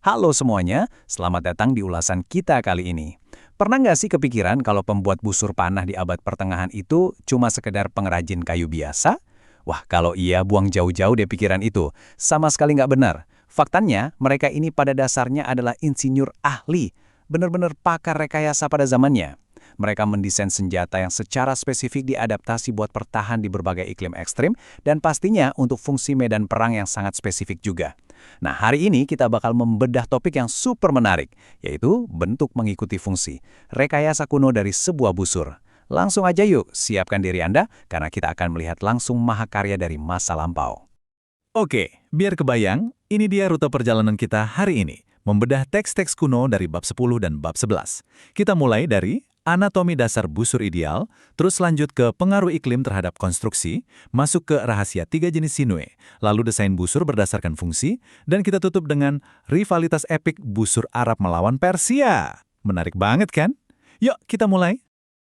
Halo semuanya, selamat datang di ulasan kita kali ini. Pernah nggak sih kepikiran kalau pembuat busur panah di abad pertengahan itu cuma sekedar pengrajin kayu biasa? Wah, kalau iya buang jauh-jauh deh pikiran itu. Sama sekali nggak benar. Faktanya, mereka ini pada dasarnya adalah insinyur ahli, benar-benar pakar rekayasa pada zamannya. Mereka mendesain senjata yang secara spesifik diadaptasi buat bertahan di berbagai iklim ekstrim dan pastinya untuk fungsi medan perang yang sangat spesifik juga. Nah, hari ini kita bakal membedah topik yang super menarik, yaitu bentuk mengikuti fungsi, rekayasa kuno dari sebuah busur. Langsung aja yuk, siapkan diri Anda, karena kita akan melihat langsung mahakarya dari masa lampau. Oke, biar kebayang, ini dia rute perjalanan kita hari ini, membedah teks-teks kuno dari bab 10 dan bab 11. Kita mulai dari anatomi dasar busur ideal, terus lanjut ke pengaruh iklim terhadap konstruksi, masuk ke rahasia 3 jenis sinue, lalu desain busur berdasarkan fungsi, dan kita tutup dengan rivalitas epik busur Arab melawan Persia. Menarik banget kan? Yuk, kita mulai.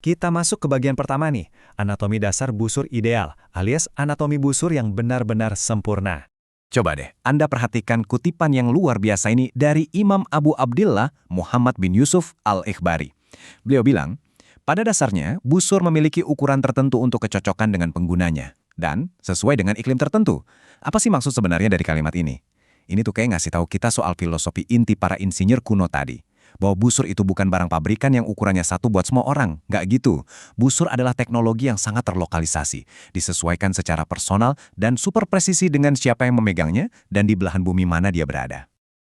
Kita masuk ke bagian pertama nih, anatomi dasar busur ideal, alias anatomi busur yang benar-benar sempurna. Coba deh, Anda perhatikan kutipan yang luar biasa ini dari Imam Abu Abdillah Muhammad bin Yusuf Al-Ikhbari. Beliau bilang, pada dasarnya, busur memiliki ukuran tertentu untuk kecocokan dengan penggunanya, dan sesuai dengan iklim tertentu. Apa sih maksud sebenarnya dari kalimat ini? Ini tuh kayak ngasih tahu kita soal filosofi inti para insinyur kuno tadi. Bahwa busur itu bukan barang pabrikan yang ukurannya satu buat semua orang. Nggak gitu. Busur adalah teknologi yang sangat terlokalisasi, disesuaikan secara personal dan super presisi dengan siapa yang memegangnya dan di belahan bumi mana dia berada.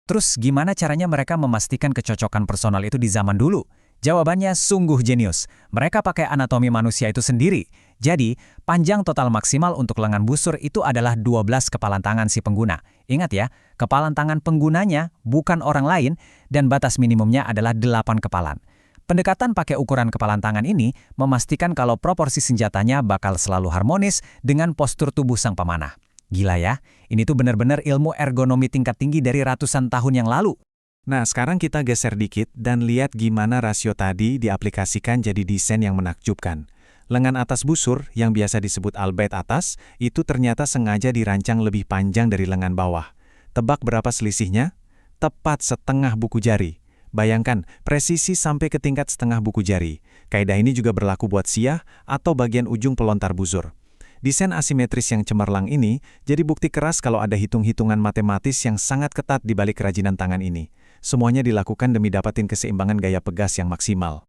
Terus gimana caranya mereka memastikan kecocokan personal itu di zaman dulu? Jawabannya sungguh jenius. Mereka pakai anatomi manusia itu sendiri. Jadi, panjang total maksimal untuk lengan busur itu adalah 12 kepalan tangan si pengguna. Ingat ya, kepalan tangan penggunanya bukan orang lain dan batas minimumnya adalah 8 kepalan. Pendekatan pakai ukuran kepalan tangan ini memastikan kalau proporsi senjatanya bakal selalu harmonis dengan postur tubuh sang pemanah. Gila ya, ini tuh benar-benar ilmu ergonomi tingkat tinggi dari ratusan tahun yang lalu. Nah, sekarang kita geser dikit dan lihat gimana rasio tadi diaplikasikan jadi desain yang menakjubkan. Lengan atas busur, yang biasa disebut albait atas, itu ternyata sengaja dirancang lebih panjang dari lengan bawah. Tebak berapa selisihnya? Tepat setengah buku jari. Bayangkan, presisi sampai ke tingkat setengah buku jari. Kaidah ini juga berlaku buat siah atau bagian ujung pelontar busur. Desain asimetris yang cemerlang ini jadi bukti keras kalau ada hitung-hitungan matematis yang sangat ketat di balik kerajinan tangan ini. Semuanya dilakukan demi dapatin keseimbangan gaya pegas yang maksimal.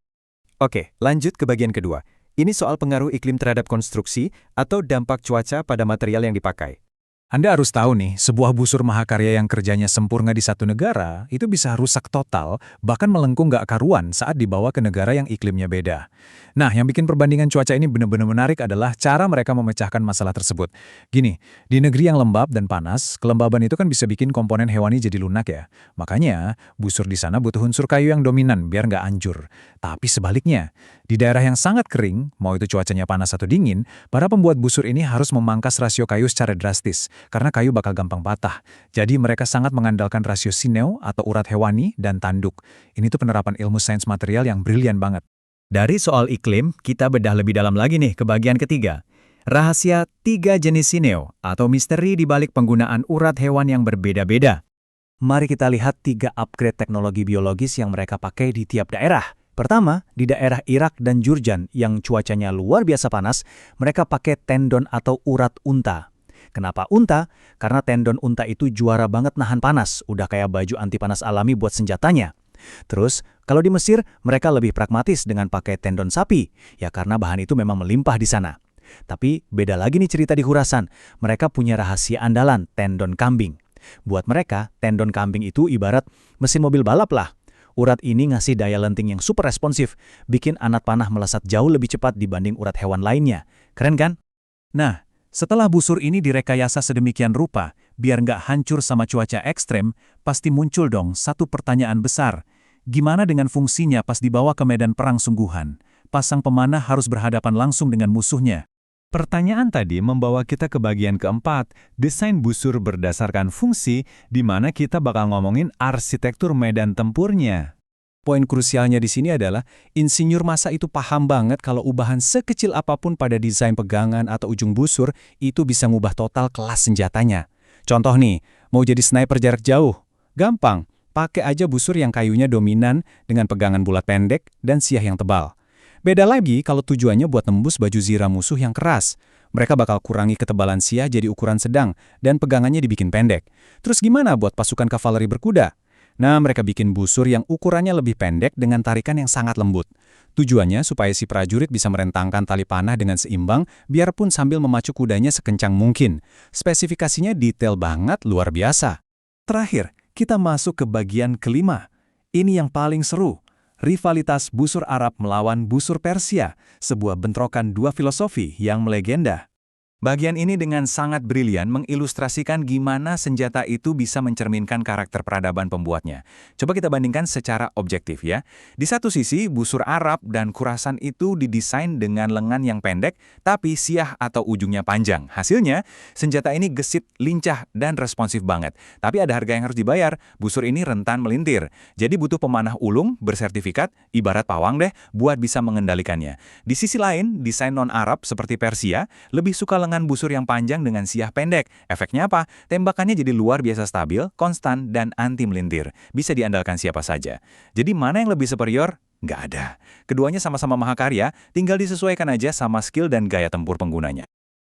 Oke, lanjut ke bagian kedua. Ini soal pengaruh iklim terhadap konstruksi atau dampak cuaca pada material yang dipakai. Anda harus tahu nih, sebuah busur mahakarya yang kerjanya sempurna di satu negara, itu bisa rusak total, bahkan melengkung gak karuan saat dibawa ke negara yang iklimnya beda. Nah, yang bikin perbandingan cuaca ini benar-benar menarik adalah cara mereka memecahkan masalah tersebut. Gini, di negeri yang lembab dan panas, kelembaban itu kan bisa bikin komponen hewani jadi lunak ya. Makanya, busur di sana butuh unsur kayu yang dominan biar nggak hancur. Tapi sebaliknya, di daerah yang sangat kering, mau itu cuacanya panas atau dingin, para pembuat busur ini harus memangkas rasio kayu secara drastis, karena kayu bakal gampang patah. Jadi mereka sangat mengandalkan rasio sineu atau urat hewani dan tanduk. Ini tuh penerapan ilmu sains material yang brilian banget. Dari soal iklim, kita bedah lebih dalam lagi nih ke bagian ketiga. Rahasia 3 jenis sineo atau misteri di balik penggunaan urat hewan yang berbeda-beda. Mari kita lihat 3 upgrade teknologi biologis yang mereka pakai di tiap daerah. Pertama, di daerah Irak dan Jurjan yang cuacanya luar biasa panas, mereka pakai tendon atau urat unta. Kenapa unta? Karena tendon unta itu juara banget nahan panas, udah kayak baju anti panas alami buat senjatanya. Terus, kalau di Mesir, mereka lebih pragmatis dengan pakai tendon sapi, ya karena bahan itu memang melimpah di sana. Tapi beda lagi nih cerita di Khurasan, mereka punya rahasia andalan, tendon kambing. Buat mereka, tendon kambing itu ibarat mesin mobil balap lah. Urat ini ngasih daya lenting yang super responsif, bikin anak panah melesat jauh lebih cepat dibanding urat hewan lainnya. Keren kan? Nah, setelah busur ini direkayasa sedemikian rupa, biar nggak hancur sama cuaca ekstrem, pasti muncul dong satu pertanyaan besar. Gimana dengan fungsinya pas dibawa ke medan perang sungguhan? Pasang pemanah harus berhadapan langsung dengan musuhnya. Pertanyaan tadi membawa kita ke bagian keempat, desain busur berdasarkan fungsi, di mana kita bakal ngomongin arsitektur medan tempurnya. Poin krusialnya di sini adalah, insinyur masa itu paham banget kalau ubahan sekecil apapun pada desain pegangan atau ujung busur itu bisa ngubah total kelas senjatanya. Contoh nih, mau jadi sniper jarak jauh? Gampang. pakai aja busur yang kayunya dominan dengan pegangan bulat pendek dan siah yang tebal. Beda lagi kalau tujuannya buat tembus baju zira musuh yang keras. Mereka bakal kurangi ketebalan siah jadi ukuran sedang dan pegangannya dibikin pendek. Terus gimana buat pasukan kavaleri berkuda? Nah, mereka bikin busur yang ukurannya lebih pendek dengan tarikan yang sangat lembut. Tujuannya supaya si prajurit bisa merentangkan tali panah dengan seimbang, biarpun sambil memacu kudanya sekencang mungkin. Spesifikasinya detail banget, luar biasa. Terakhir, kita masuk ke bagian kelima. Ini yang paling seru. Rivalitas busur Arab melawan busur Persia, sebuah bentrokan dua filosofi yang melegenda. Bagian ini dengan sangat brilian mengilustrasikan gimana senjata itu bisa mencerminkan karakter peradaban pembuatnya. Coba kita bandingkan secara objektif ya. Di satu sisi, busur Arab dan kurasan itu didesain dengan lengan yang pendek, tapi siah atau ujungnya panjang. Hasilnya, senjata ini gesit, lincah, dan responsif banget. Tapi ada harga yang harus dibayar, busur ini rentan melintir. Jadi butuh pemanah ulung, bersertifikat, ibarat pawang deh, buat bisa mengendalikannya. Di sisi lain, desain non-Arab seperti Persia, lebih suka lengan busur yang panjang dengan siah pendek. Efeknya apa? Tembakannya jadi luar biasa stabil, konstan, dan anti melintir. Bisa diandalkan siapa saja. Jadi mana yang lebih superior? Nggak ada. Keduanya sama-sama mahakarya, tinggal disesuaikan aja sama skill dan gaya tempur penggunanya.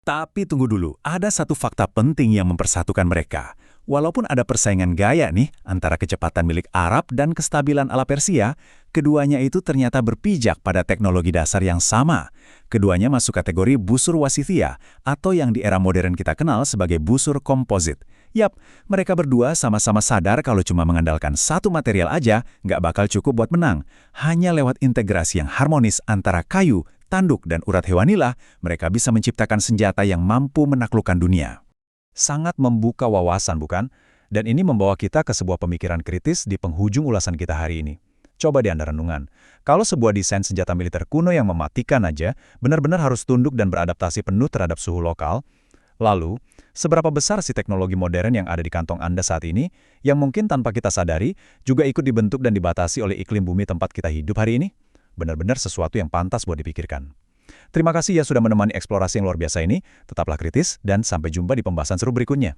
Tapi tunggu dulu, ada satu fakta penting yang mempersatukan mereka. Walaupun ada persaingan gaya nih antara kecepatan milik Arab dan kestabilan ala Persia, keduanya itu ternyata berpijak pada teknologi dasar yang sama. Keduanya masuk kategori busur wasithiyah atau yang di era modern kita kenal sebagai busur komposit. Yap, mereka berdua sama-sama sadar kalau cuma mengandalkan satu material aja nggak bakal cukup buat menang. Hanya lewat integrasi yang harmonis antara kayu, tanduk, dan urat hewanilah mereka bisa menciptakan senjata yang mampu menaklukkan dunia. Sangat membuka wawasan, bukan? Dan ini membawa kita ke sebuah pemikiran kritis di penghujung ulasan kita hari ini. Coba di Anda renungan, kalau sebuah desain senjata militer kuno yang mematikan aja, benar-benar harus tunduk dan beradaptasi penuh terhadap suhu lokal, lalu, seberapa besar sih teknologi modern yang ada di kantong Anda saat ini, yang mungkin tanpa kita sadari, juga ikut dibentuk dan dibatasi oleh iklim bumi tempat kita hidup hari ini? Benar-benar sesuatu yang pantas buat dipikirkan. Terima kasih ya sudah menemani eksplorasi yang luar biasa ini. Tetaplah kritis dan sampai jumpa di pembahasan seru berikutnya.